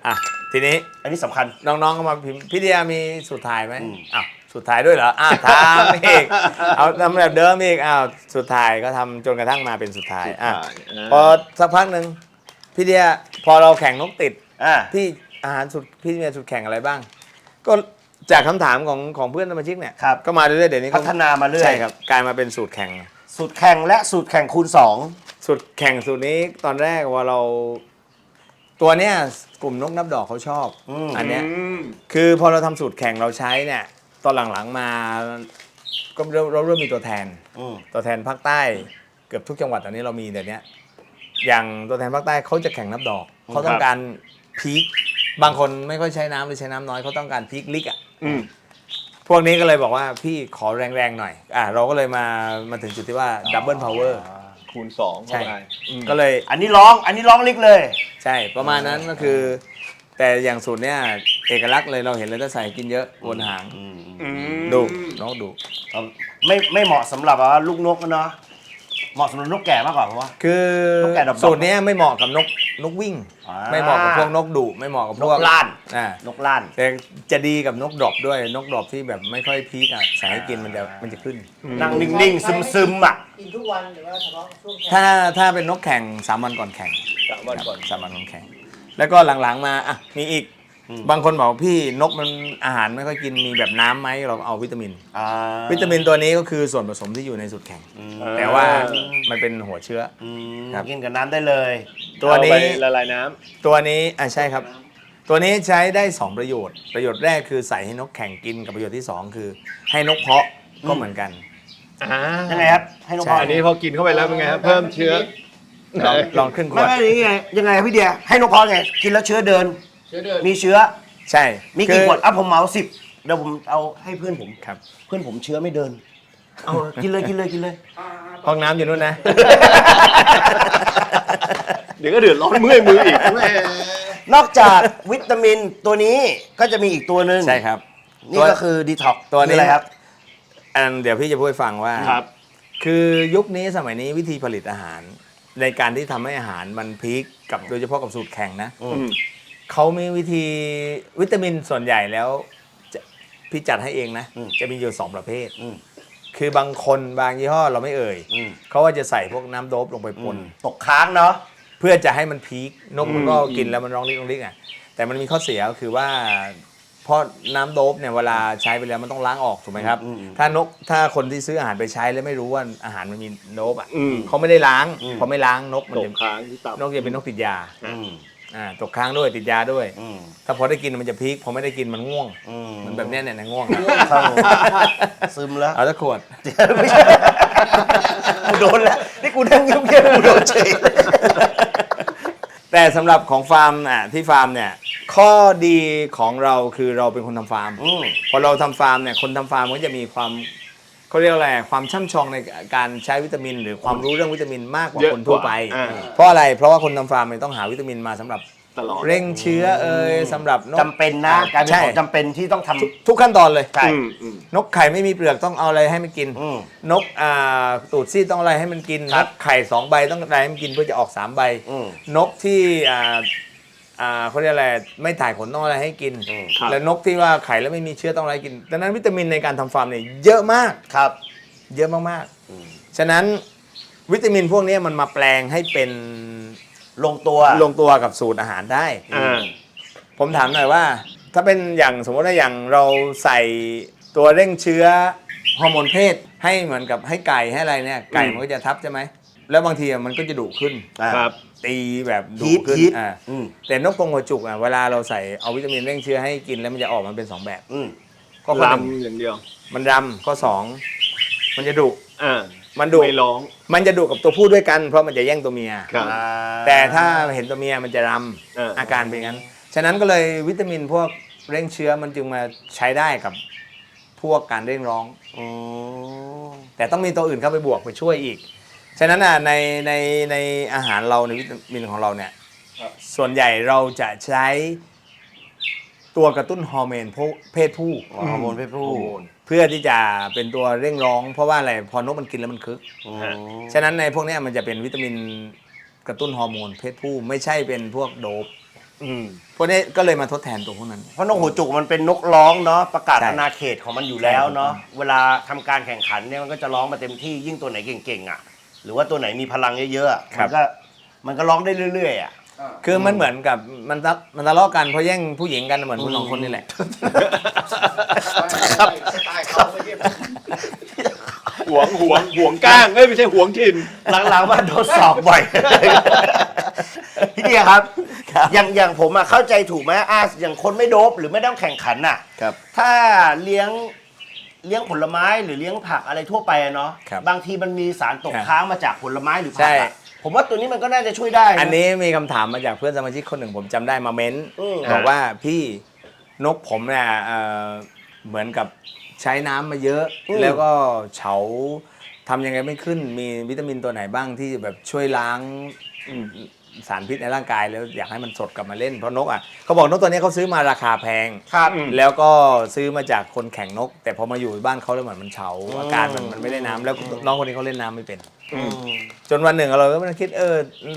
อ่ะทีนี้ อันนี้สำคัญ น้องๆก็มาพิมพ์พี่เดียมีสูตรถ่ายไหมอ้าวสูตรถ่ายด้วยเหรอทำอีกเอาทำแบบเดิมอีกอ้าวสูตรถ่ายก็ทำจนกระทั่งมาเป็นสูตรถ่ายพอสักพักหนึ่งพี่เดียพอเราแข่งนกติดพี่อาหารสุดพี่มีสุดแข่งอะไรบ้าง ก็จากคำถามของเพื่อนสมาชิกเนี่ย ครับ ก็มาเรื่อยๆเดี๋ยวนี้ก็ พัฒนามาเรื่อย ใช่ครับกลายมาเป็นสูตรแข่ง สูตรแข่งและสูตรแข่งคูณ สูตรแข่งสูตรนี้ตอนแรกว่าเราตัวเนี้ยกลุ่มนกนับดอกเขาชอบอันเนี้ยคือพอเราทำสูตรแข่งเราใช้เนี่ยตอนหลังๆมาก็เราเริ่มมีตัวแทน ตัวแทนภาคใต้เกือบทุกจังหวัดตอนนี้เรามีเดี๋ยวนี้อย่างตัวแทนภาคใต้เขาจะแข่งนับดอกเขาต้องการพีคบางคนไม่ค่อยใช้น้ำหรือใช้น้ำน้อยเขาต้องการพีคลิกอ่ะพวกนี้ก็เลยบอกว่าพี่ขอแรงๆหน่อยเราก็เลยมาถึงจุดที่ว่าดับเบิลพาวเวอร์ คูณ2 ใช่ เข้าไป ก็เลย 2 อันนี้ร้องลิกเลย ใช่ประมาณนั้นก็คือ แต่อย่างสูตรเนี้ยเอกลักษณ์เลยเราเห็นเลยถ้าใส่กินเยอะบนหางดูน้องดู ไม่เหมาะสำหรับลูกนกนะเนาะเหมาะสำหรับนกแก่มากกว่าเพราะว่า คือน กแก่ดอกๆ สูตรเนี้ยไม่เหมาะกับนกวิ่ง ไม่เหมาะกับพวกนกดุไม่เหมาะกับพวก นกล้าน นกล้าน แต่จะดีกับนกดรอปด้วยนกดรอปที่แบบไม่ค่อยพีคใส่ให้กินมันจะขึ้น นั่งนิ่งๆซึมๆอ่ะ กินทุกวันหรือว่าเฉพาะช่วงแข่ง ถ้าเป็นนกแข่ง3 วันก่อนแข่ง 3 วันก่อน 3 วันก่อนแข่ง แล้วก็หลังๆมามีอีกบางคนบอกพี่นกมันอาหารไม่ค่อยกินมีแบบน้ำไหมเราเอาวิตามิน วิตามินตัวนี้ก็คือส่วนผสมที่อยู่ในสูตรแข่ง แต่ว่ามันเป็นหัวเชื้อ ครับ กินกับน้ำได้เลย ตัวนี้ เอาไปละลายน้ำ ตัวนี้ใช่ครับ ตัวนี้ใช้ได้ 2 ประโยชน์ ประโยชน์แรกคือใส่ให้นกแข่งกินกับประโยชน์ที่ 2 คือให้นกเพาะก็เหมือนกัน ยังไงครับ ให้นก ใช่ พอ อันนี้พอกินเข้าไปแล้วเป็นไงครับเพิ่มเชื้อ ลองขึ้นขว ไม่ ด ไม่ยังไงพี่เดียให้นกพอไงกินแล้วเชื้อเดิน เชื้อเดิน มีเชื้อ ใช่ มีกี่ขวดผมเหมา10เดี๋ยวผมเอาให้เพื่อนผม ครับ เพื่อนผมเชื้อไม่เดินเอากินเลย ห้องน้ำอยู่นู่นนะ เดี๋ยวก็เดือดร้อนเมื่อยมืออีกแม่ นอกจากวิตามินตัวนี้ก็จะมีอีกตัวหนึ่ง ใช่ครับ นี่ก็คือดีท็อก ตัวนี้ อะไรครับ เดี๋ยวพี่จะพูดให้ฟังว่า ครับ คือยุคนี้สมัยนี้วิธีผลิตอาหาร ในการที่ทำให้อาหารมันพีคกับโดยเฉพาะกับสูตรแข่งนะเขามีวิธีวิตามินส่วนใหญ่แล้วพี่จัดให้เองนะ จะมีอยู่2 ประเภท คือบางคนบางยี่ห้อเราไม่เอ่ยเขาว่าจะใส่พวกน้ำโดปลงไปปน ตกค้างเนาะ เพื่อจะให้มันพีคนกมันก็กินแล้วมันร้องลิกอ่ะแต่มันมีข้อเสียก็คือว่าเพราะน้ำโดปเนี่ยเวลาใช้ไปแล้วมันต้องล้างออกถูกไหมครับถ้าคนที่ซื้ออาหารไปใช้แล้วไม่รู้ว่าอาหารมันมีโดปอ่ะเขาไม่ได้ล้างพอไม่ล้างนกมัน ต จะ กค้างที่ตับ นกจะเป็นนกติดยา ตกค้างด้วยติดยาด้วย อืม ถ้าพอได้กินมันจะพีคพอไม่ได้กินมันง่วง อืม มันแบบเนี้ยเนี่ยง่วง ครับผมซึมแล้ว เอาตะขวด ไม่ใช่กูโดนแล้วนี่กูนั่งเงียบๆกูโดนเฉยเลย แต่สำหรับของฟาร์มที่ฟาร์มเนี่ยข้อดีของเราคือเราเป็นคนทำฟาร์ม อืม พอเราทำฟาร์มเนี่ยคนทำฟาร์มก็จะมีความเขาเรียกอะไรความช่ำชองในการใช้วิตามิน หรือความรู้เรื่องวิตามินมากกว่า เยอะ คนทั่วไป กว่า เพราะอะไรเพราะว่าคนทำฟาร์มเนี่ยต้องหาวิตามินมาสำหรับ ตลอด เร่งเชื้อสำหรับนก จำเป็นนะการเป็น ใช่ ของจำเป็นที่ต้องทำ ทุกขั้นตอนเลย ใช่ นกไข่ไม่มีเปลือกต้องเอาอะไรให้มันกิน อืม นกตูดซี่ต้องอะไรให้มันกิน ครั น บ กไข่2 ใบต้องอะไรให้มันกินเพื่อจะออก3 ใบ อืม นกที่เขาเรียกอะไรไม่ถ่ายขนต้องอะไรให้กิน อืม ครับ แล้วนกที่ว่าไข่แล้วไม่มีเชื้อต้องอะไรกินดังนั้นวิตามินในการทำฟาร์มเนี่ยเยอะมาก ครับ เยอะมากๆฉะนั้นวิตามินพวกนี้มันมาแปลงให้เป็น ลงตัว ลงตัวกับสูตรอาหารได้ ผมถามหน่อยว่า ถ้าเป็นอย่างสมมติว่าอย่างเราใส่ตัวเร่งเชื้อฮอร์โมนเพศให้เหมือนกับให้ไก่ให้อะไรเนี่ยไก่มันก็จะทับใช่ไหมแล้วบางทีมันก็จะดุขึ้น ครับ ตีแบบดุ ฮีท ขึ้น ฮีท อืม แต่นกกรงหัวจุกเวลาเราใส่เอาวิตามินเร่งเชื้อให้กินแล้วมันจะออกมาเป็น2 แบบ อืม ก็ข้อหนึ่ง ลำอย่างเดียว มันรำข้อ2มันจะดุ มันดุ ไม่ร้อง มันจะดุกับตัวผู้ด้วยกันเพราะมันจะแย่งตัวเมีย ครับ แต่ถ้าเห็นตัวเมียมันจะร อ่า ำอาการเป็นงั้น ฉะนั้นก็เลยวิตามินพวกเร่งเชื้อมันจึงมาใช้ได้กับพวกการเร่งร้อง อืม แต่ต้องมีตัวอื่นเข้าไปบวกไปช่วยอีก ฉะนั้นในอาหารเราในวิตามินของเราเนี่ยส่วนใหญ่เราจะใช้ตัวกระตุ้นฮอร์โมนเพศผู้ ฮอร์โมนเพศผู้ เพื่อที่จะเป็นตัวเร่งร้อง เพราะว่าอะไรพอนกมันกินแล้วมันคึก อืม ฉะนั้นในพวกเนี้ยมันจะเป็นวิตามินกระตุ้นฮอร์โมนเพศผู้ไม่ใช่เป็นพวกโดปพวกนี้ก็เลยมาทดแทนตัวพวกนั้น เพราะนกหัวจุกมันเป็นนกร้องเนาะประกาศ ใช่ อาณาเขตของมันอยู่แล้ว ใช่ครับ เนาะเวลาทำการแข่งขันเนี่ยมันก็จะร้องมาเต็มที่ยิ่งตัวไหนเก่งๆอ่ะหรือว่าตัวไหนมีพลังเยอะๆอะมันก็ร้องได้เรื่อยๆอ่ะ คือมันเหมือนกับมันทะเลาะกันเพราะแย่งผู้หญิงกันเหมือนคุณสองคนนี่แหละ ห่วงก้างไม่ใช่ห่วงถิ่น หลังๆมาโดนสอบบ่อย พี่เดียครับ อย่างผมอะเข้าใจถูกไหมอย่างคนไม่โดบหรือไม่ต้องแข่งขันน่ะ ครับ ถ้าเลี้ยงผลไม้หรือเลี้ยงผักอะไรทั่วไปอะเนาะ ครับ บางทีมันมีสารตก ครับ ค้างมาจากผลไม้หรือผั ใช่ กอะผมว่าตัวนี้มันก็น่าจะช่วยได้ะ อันนี้มีคำถามมาจากเพื่อนสมาชิกคนหนึ่งผมจำได้มาเม้น บอกว่าพี่นกผมเนี่ยเหมือนกับใช้น้ำมาเยอะ แล้วก็เฉาทำยังไงไม่ขึ้นมีวิตามินตัวไหนบ้างที่แบบช่วยล้างสารพิษในร่างกายแล้วอยากให้มันสดกลับมาเล่นเพราะนกเขาบอกนกตัวนี้เขาซื้อมาราคาแพง ครับ แล้วก็ซื้อมาจากคนแข่งนก แต่พอมาอยู่บ้านเขาแล้วเหมือนมันเฉาอาการมันไม่ได้น้ำแล้วน้องคนนี้เขาเล่นน้ำไม่เป็น จนวันหนึ่งเราก็มาคิด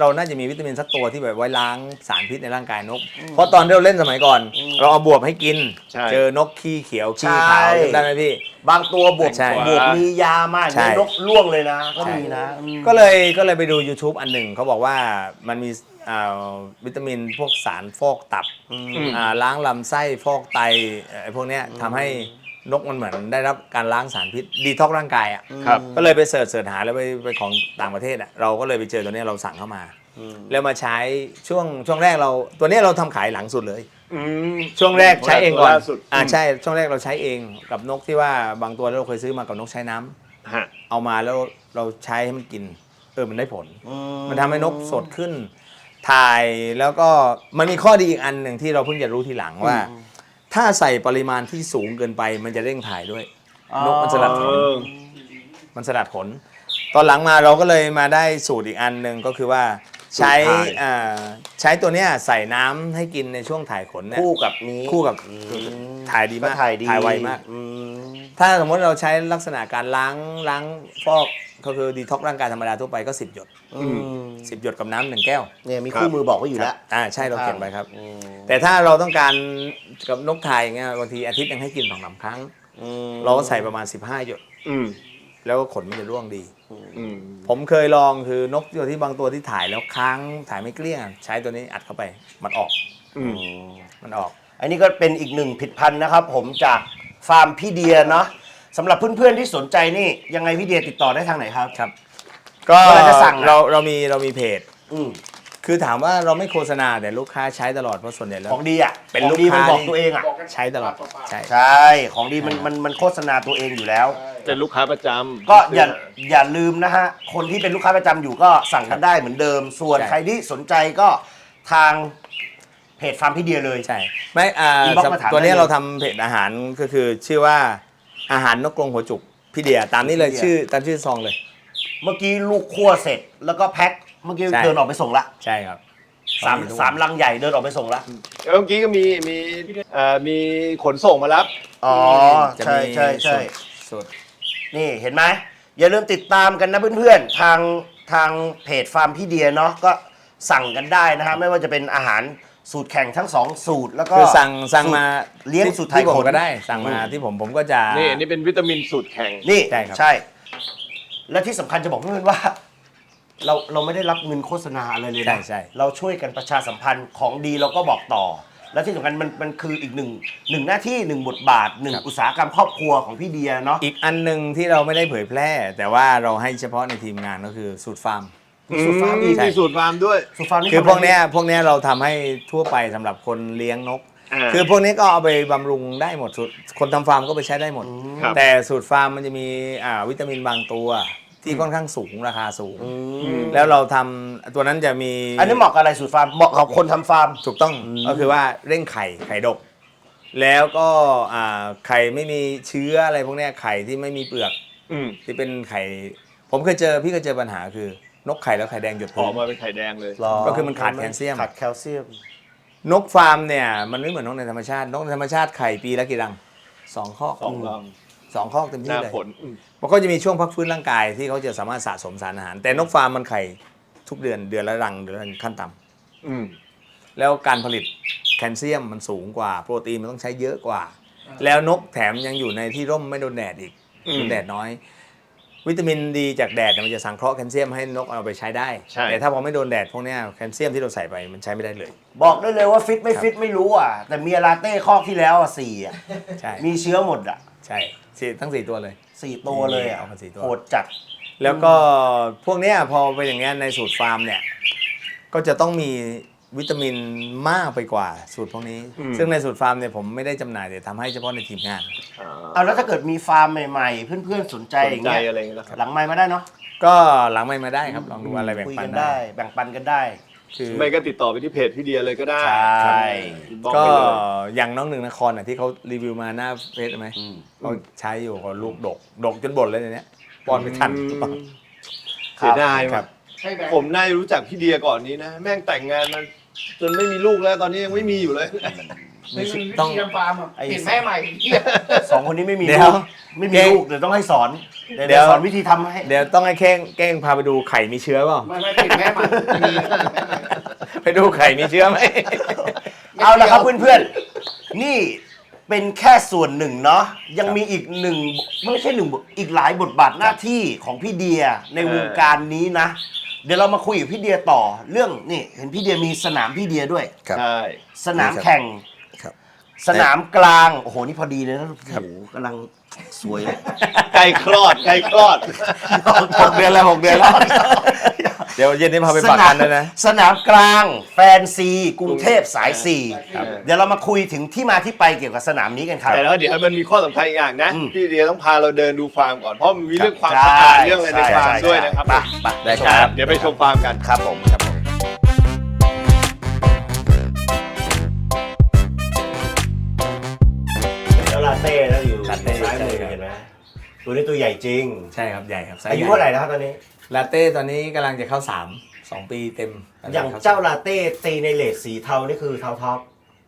เราน่าจะมีวิตามินสักตัวที่แบบไว้ล้างสารพิษในร่างกายนก เพราะตอนที่เราเล่นสมัยก่อน เราเอาบวบให้กิน ใช่ เจอนกขี้เขียวขี้ขาวได้ไหมพี่ บางตัวบวก ใช่ มียามา ใช่ นกล่วงเลยนะ ก็มีนะ ก็เลยไปดู YouTube อันหนึ่งเขาบอกว่ามันมีวิตามินพวกสารฟอกตับล้างลำไส้ฟอกไตไอ้พวกเนี้ยทำให้นกมันเหมือนได้รับการล้างสารพิษดีท็อกร่างกายอ่ะ ครับ ก็เลยไปเสิร์ชหาแล้วไปของต่างประเทศอ่ะเราก็เลยไปเจอตัวเนี้ยเราสั่งเข้ามา แล้วมาใช้ช่วงแรกเราตัวเนี้ยเราทำขายหลังสุดเลย ช่วงแรกใช้เองก่อน ล่าสุด ใช่ช่วงแรกเราใช้เองกับนกที่ว่าบางตัวเราเคยซื้อมากับนกใช้น้ำ ฮะ เอามาแล้วเราใช้ให้มันกินมันได้ผล มันทำให้นกสดขึ้น ถ่ายแล้วก็มันมีข้อดีอีกอันหนึ่งที่เราเพิ่งจะรู้ทีหลังว่า ถ้าใส่ปริมาณที่สูงเกินไปมันจะเร่งถ่ายด้วย นกมันสลัดขนมันสลัดขน ตอนหลังมาเราก็เลยมาได้สูตรอีกอันหนึ่งก็คือว่าใช้ สูตรถ่าย ใช้ตัวเนี้ยใส่น้ำให้กินในช่วงถ่ายขนเนี่ย คู่กับนี้ คู่กับถ่ายดี ก็ มาก ถ่ายดี ถ่ายไวมาก ถ้าสมมติเราใช้ลักษณะการล้างฟอกก็คือดีท็อกร่างกายธรรมดาทั่วไปก็ 10 หยด 10 หยดกับน้ำ1 แก้ว เนี่ยมีคู่มือบอกไว้อยู่แล้ว ใช่เราเขียนไว้ครับ แต่ถ้าเราต้องการกับนกไทยอย่างเงี้ยบางทีอาทิตย์ยังให้กิน2-3 ครั้ง เราก็ใส่ประมาณ15 หยด อืม แล้วก็ขนมันจะร่วงดี อืม ผมเคยลองคือนกตัวที่บางตัวที่ถ่ายแล้วค้างถ่ายไม่เกลี้ยงใช้ตัวนี้อัดเข้าไปมันออก อืม มันออก อันนี้ก็เป็นอีกหนึ่งผลิตภัณฑ์นะครับผมจากฟาร์มพี่เดียเนาะสำหรับเพื่อนๆที่สนใจนี่ยังไงพี่เดียติดต่อได้ทางไหนครับ ครับ ก็ เวลาจะสั่งอะ เรามีเพจ อืม คือถามว่าเราไม่โฆษณาแต่ลูกค้าใช้ตลอดเพราะส่วนใหญ่แล้ว ของดีอ่ะ เป็น ของ ลูก ดี ค้า มันบอกตัวเองอ่ะ ใช้ตลอดใช่ ใช่ของดีมันโฆษณาตัวเองอยู่แล้ว เป็นลูกค้าประจำ ก็อย่าลืมนะฮะ คนที่เป็นลูกค้าประจำอยู่ก็สั่งกันได้เหมือนเดิม ส่วน ใช่ ใครที่สนใจก็ทางเพจฟาร์มพี่เดียเลย ใช่ไม่ inbox มาถาม ตัวนี้ ได้เลย เราทำเพจอาหารก็คือชื่อว่าอาหารนกกรงหัวจุกพี่เดียตามนี้เลย พี่เดีย ชื่อตามชื่อซองเลย เมื่อกี้ลูกคั่วเสร็จแล้วก็แพ็คเมื่อกี้ ใช่ เดินออกไปส่งละ ใช่ครับ สามลังใหญ่เดินออกไปส่งละ แล้วเมื่อกี้ก็มีขนส่งมารับ อ๋อ จะ ใช่ มี ใช่ สุด นี่เห็นไหมอย่าลืมติดตามกันนะเพื่อนๆทางเพจฟาร์มพี่เดียเนาะก็สั่งกันได้นะฮะไม่ว่าจะเป็นอาหารสูตรแข่งทั้ง 2 สูตรแล้วก็ คือสั่งมา เลี้ยงสูตรไทย ที่ผม ขน ก็ได้สั่งมาที่ผมก็จะ นี่อันนี้เป็นวิตามินสูตรแข็ง นี่ ใช่ครับ ใช่ และที่สำคัญจะบอกเพื่อนๆว่า เราไม่ได้รับเงินโฆษณาอะไรเลย ใช่ นะ ใช่ เราช่วยกันประชาสัมพันธ์ของดีเราก็บอกต่อ และที่สำคัญมันคืออีกหนึ่งหน้าที่1 บทบาท 1 อุตสาหกรรมครอบครัวของพี่เดียเนาะ อีกอันหนึ่งที่เราไม่ได้เผยแพร่ แต่ว่าเราให้เฉพาะในทีมงานก็คือสูตรฟาร์ม สูตรฟาร์มอีก ใช่ มีสูตรฟาร์มด้วย สูตรฟาร์มนี่ คือ ทำะไร พวกเนี้ยเราทำให้ทั่วไปสำหรับคนเลี้ยงนก อ่า คือพวกนี้ก็เอาไปบำรุงได้หมดสูตรคนทำฟาร์มก็ไปใช้ได้หมด ครับ แต่สูตรฟาร์มมันจะมีวิตามินบางตัวที่ค่อนข้างสูงราคาสูง แล้วเราทำตัวนั้นจะมี อันนี้เหมาะกับอะไรสูตรฟาร์มเหมาะกับคนทำฟาร์ม ถูกต้องก็คือว่าเร่งไข่ดก แล้วก็ไข่ไม่มีเชื้ออะไรพวกเนี้ยไข่ที่ไม่มีเปลือก อืม ที่เป็นไข่พี่เคยเจอปัญหาคือนกไข่แล้วไข่แดงหยด อ พื้ อก น มาเป็นไข่แดงเลย ก็คือมันขาดแคลเซียม ขาดแคลเซียม นกฟาร์มเนี่ยมันไม่เหมือนนกในธรรมชาตินกในธรรมชาติไข่ปีละกี่รัง2 ข้อ สองล 2 ข้อเต็ม ำห ที่ น้า เลย ฝน มันก็จะมีช่วงพักฟื้นร่างกายที่เขาจะสามารถสะสมสารอาหาร แต่นกฟาร์มมันไข่ทุกเดือนละรังเดือนละขั้นต่ำ อืม แล้วการผลิตแคลเซียมมันสูงกว่าโปรตีนมันต้องใช้เยอะกว่า แล้วนกแถมยังอยู่ในที่ร่มไม่โดนแดดอีกโดนแดดน้อย วิตามินดีจากแดดเนี่ยมันจะสังเคราะห์แคลเซียมให้นกเอาไปใช้ได้ ใช่ แต่ถ้าพอไม่โดนแดดพวกเนี้ยแคลเซียมที่เราใส่ไปมันใช้ไม่ได้เลย บอกได้เลยว่าฟิตไม่ฟิตไม่รู้อ่ะ แต่เมียลาเต้คอกที่แล้วอ่ะ4อ่ะ ใช่ มีเชื้อหมดอ่ะ ใช่ทั้ง 4 ตัวเลย 4 ตัวเลยอ่ะ เอามา4ตัว โหดจัด แล้วก็พวกเนี้ยพอเป็นอย่างเงี้ยในสูตรฟาร์มเนี่ยก็จะต้องมีวิตามินมากไปกว่าสูตรพวกนี้ ซึ่งในสูตรฟาร์มเนี่ยผมไม่ได้จำหน่ายแต่ทำให้เฉพาะในทีมงาน เอาแล้วถ้าเกิดมีฟาร์มใหม่ๆ เพื่อนๆสนใจ ส อน ย่าง ใจ เงี้ย อะไรอย่างเงี้ยนะครับ หลังไมค์มาได้เนาะ ก็หลังไม่มาได้ครับลองดูอะไรแบ่ง คุย ปั กัน น ได้ ได้ แบ่งปันกันได้ คือ ไม่ก็ติดต่อไปที่เพจพี่เดียเลยก็ได้ ใช่ บอก ก็ ไปเลย อย่างน้องหนึ่งนครน่ะที่เขารีวิวมาหน้าเฟซไหม อืม เขาใช้อยู่ก็ลูกดกจนบ่นเลยเนี่ยป้อนไม่ทัน เสียดาย ครั ว่ะ บ ให้แบงค์ ผมน่าจะรู้จักพี่เดียก่อนนี้นะ แม่งแต่งงานมาจนไม่มีลูกแล้วตอนนี้ยังไม่มีอยู่เลย ไม่มีวิ ต้อง ธีทำฟาร์มอ่ะ ไอ้ เห็นแม่ใหม่เหี้ย สองคนนี้ไม่มี เดี๋ ลู ยว กไม่มี เก่ง ลูกเดี๋ยวต้องให้สอน เดี๋ เดี๋ ย ยว วสอนวิธีทำให้ เดี๋ยวต้องให้เก้งพาไปดูไข่มีเชื้อเปล่า ไม่เห็นแม่ใหม่มีแม่ใหม่ ไปดูไข่มีเชื้อไหม เอาละครับเพื่อนๆ นี่เป็นแค่ส่วนหนึ่งเนาะยังมีอีกหนึ่งไม่ใช่หนึ่งอีกหลายบทบาทหน้าที่ของพี่เดียในวงการนี้นะ เดี๋ยวเรามาคุยกับพี่เดียต่อเรื่องนี่เห็นพี่เดียมีสนามพี่เดียด้วย ครับ ใช่ สนามแข่ง ครับ สนามกลางโอ้โหนี่พอดีเลยนะโอ้โหกำลังสวยเลย ใกล้คลอด 6 เดือนแล้วเดี๋ยวเย็นนี้พาไปฝากกันด้วยนะ สนามกลางแฟนซีกรุงเทพสายสี่เดี๋ยวเรามาคุยถึงที่มาที่ไปเกี่ยวกับสนามนี้กันครับ แต่แล้วเดี๋ยวมันมีข้อสำคัญอีกอย่างนะ อืม พี่เดียต้องพาเราเดินดูฟาร์มก่อน เพราะมันมีเรื่องความ ใช่ สะอาดเรื่องอะไรในฟาร์ม ใช่ ด้วยนะครับ ไปไป ได้ครับ เดี๋ยวไปชมฟาร์มกัน ครับผม แล้วลาเต้แล้วอยู่ ลาเต้ ซ้ายมือ ใช่ครับ เห็นไหมตัวนี้ตัวใหญ่จริง ใช่ครับใหญ่ครับไซส์ อายุ ใญ่ เท่าไหร่แล้วครับตอนนี้ ลาเต้ตอนนี้กำลังจะเข้า2 ปีเต็ม อย่างเจ้าลาเต้ตีในเลสสีเทานี่คือเทาท็อป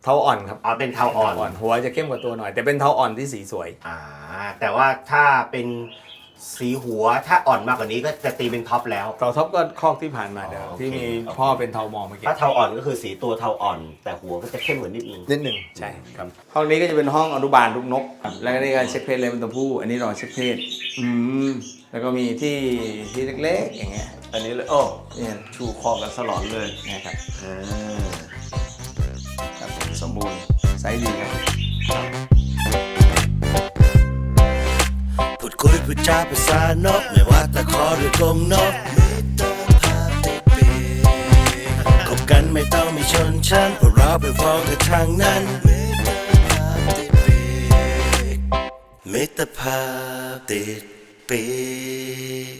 เทาอ่อนครับ เป็นเทาอ่อน หัวจะเข้มกว่าตัวหน่อย แต่เป็นเทาอ่อนที่สีสวย แต่ว่าถ้าเป็นสีหัวถ้าอ่อนมากกว่านี้ก็จะตีเป็นท็อปแล้ว เทาท็อปก็คอกที่ผ่านมาเดี๋ยว โอเค ที่มีพ่อเป็นเทามองเมื่อกี้ ถ้าเทาอ่อนก็คือสีตัวเทาอ่อน แต่หัวก็จะเข้มกว่านิดนึง นิดหนึ่งใช่ครับห้องนี้ก็จะเป็นห้องอนุบาลลูกนกครับแล้วก็นี่การเช็คเพศเลยเป็นตัวผู้ อันนี้รอเช็คเพศแล้วก็มีที่เล็กๆอย่างเงี้ย อันนี้เลยโอ้ เนี่ย ชูคอกันสลอนเลย นะครับครับสมบูรณ์ไซส์ดีครับ พูดคุยพูดจาภาษานกไม่ว่าตะขอหรือกรงนกมิตรภาพติดปีกค กันไม่ต้องมีชนชั้นเพราะเราเป็นพ้องกันทางนั้นมิตรภาพติดปีก